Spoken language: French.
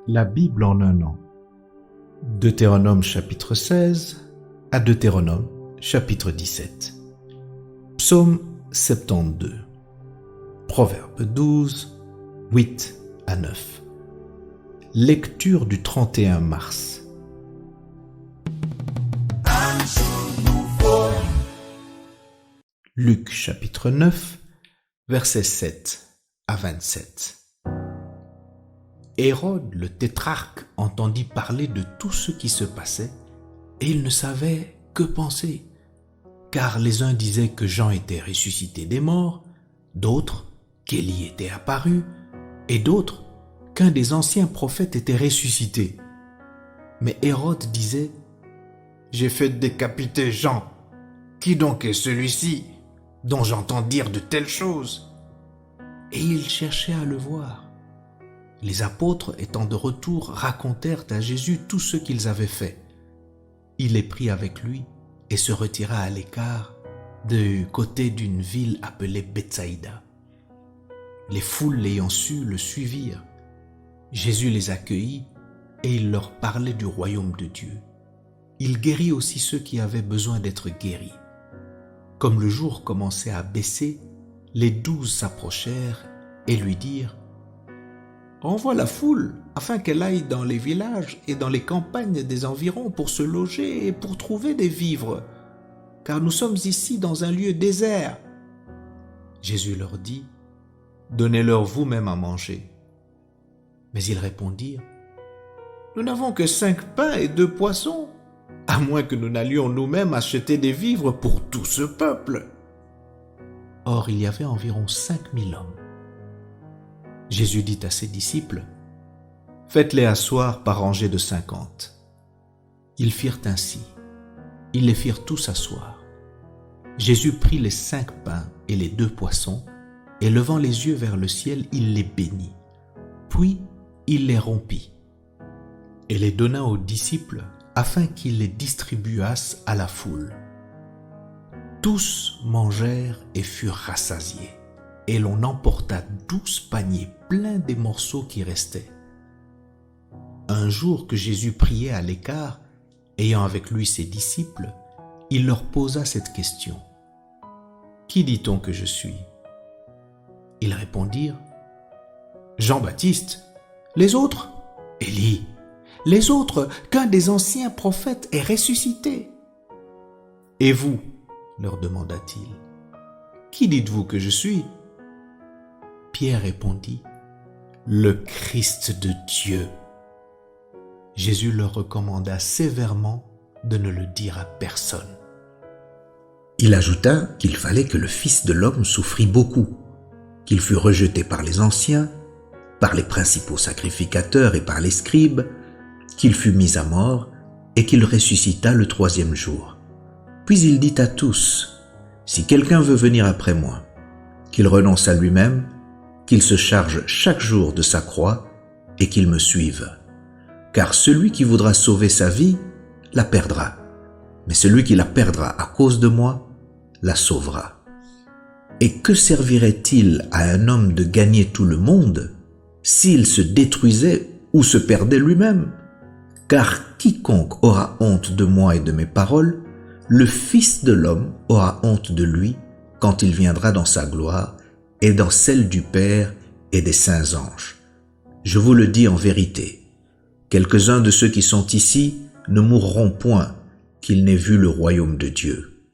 La Bible en un an. Deutéronome chapitre 16 à Deutéronome chapitre 17. Psaume 72. Proverbe 12, 8 à 9. Lecture du 31 mars. Luc chapitre 9, versets 7 à 27. Hérode le tétrarque entendit parler de tout ce qui se passait et il ne savait que penser, car les uns disaient que Jean était ressuscité des morts, d'autres qu'Élie était apparu et d'autres qu'un des anciens prophètes était ressuscité. Mais Hérode disait : « J'ai fait décapiter Jean. Qui donc est celui-ci dont j'entends dire de telles choses ?» Et il cherchait à le voir. Les apôtres, étant de retour, racontèrent à Jésus tout ce qu'ils avaient fait. Il les prit avec lui et se retira à l'écart du côté d'une ville appelée Bethsaïda. Les foules l'ayant su le suivirent. Jésus les accueillit et il leur parlait du royaume de Dieu. Il guérit aussi ceux qui avaient besoin d'être guéris. Comme le jour commençait à baisser, les 12 s'approchèrent et lui dirent : « Envoie la foule afin qu'elle aille dans les villages et dans les campagnes des environs pour se loger et pour trouver des vivres, car nous sommes ici dans un lieu désert. » Jésus leur dit : « Donnez-leur vous-même à manger. » Mais ils répondirent : « Nous n'avons que 5 pains et 2 poissons, à moins que nous n'allions nous-mêmes acheter des vivres pour tout ce peuple. » Or, il y avait environ 5000 hommes. Jésus dit à ses disciples : « Faites-les asseoir par rangées de 50. » Ils firent ainsi. Ils les firent tous asseoir. Jésus prit les 5 pains et les 2 poissons, et levant les yeux vers le ciel, il les bénit. Puis il les rompit et les donna aux disciples afin qu'ils les distribuassent à la foule. Tous mangèrent et furent rassasiés. Et l'on emporta 12 paniers pleins des morceaux qui restaient. Un jour que Jésus priait à l'écart, ayant avec lui ses disciples, il leur posa cette question : « Qui dit-on que je suis ?» Ils répondirent : « Jean-Baptiste. Les autres ? Élie. Les autres, qu'un des anciens prophètes est ressuscité. » « Et vous ? leur demanda-t-il. Qui dites-vous que je suis ?» Pierre répondit : « Le Christ de Dieu. » Jésus leur recommanda sévèrement de ne le dire à personne. Il ajouta qu'il fallait que le Fils de l'homme souffrit beaucoup, qu'il fût rejeté par les anciens, par les principaux sacrificateurs et par les scribes, qu'il fût mis à mort et qu'il ressuscita le 3e jour. Puis il dit à tous : « Si quelqu'un veut venir après moi, qu'il renonce à lui-même, qu'il se charge chaque jour de sa croix et qu'il me suive. Car celui qui voudra sauver sa vie la perdra, mais celui qui la perdra à cause de moi la sauvera. Et que servirait-il à un homme de gagner tout le monde s'il se détruisait ou se perdait lui-même ? Car quiconque aura honte de moi et de mes paroles, le Fils de l'homme aura honte de lui quand il viendra dans sa gloire et dans celle du Père et des saints anges. Je vous le dis en vérité, quelques-uns de ceux qui sont ici ne mourront point qu'ils n'aient vu le royaume de Dieu. »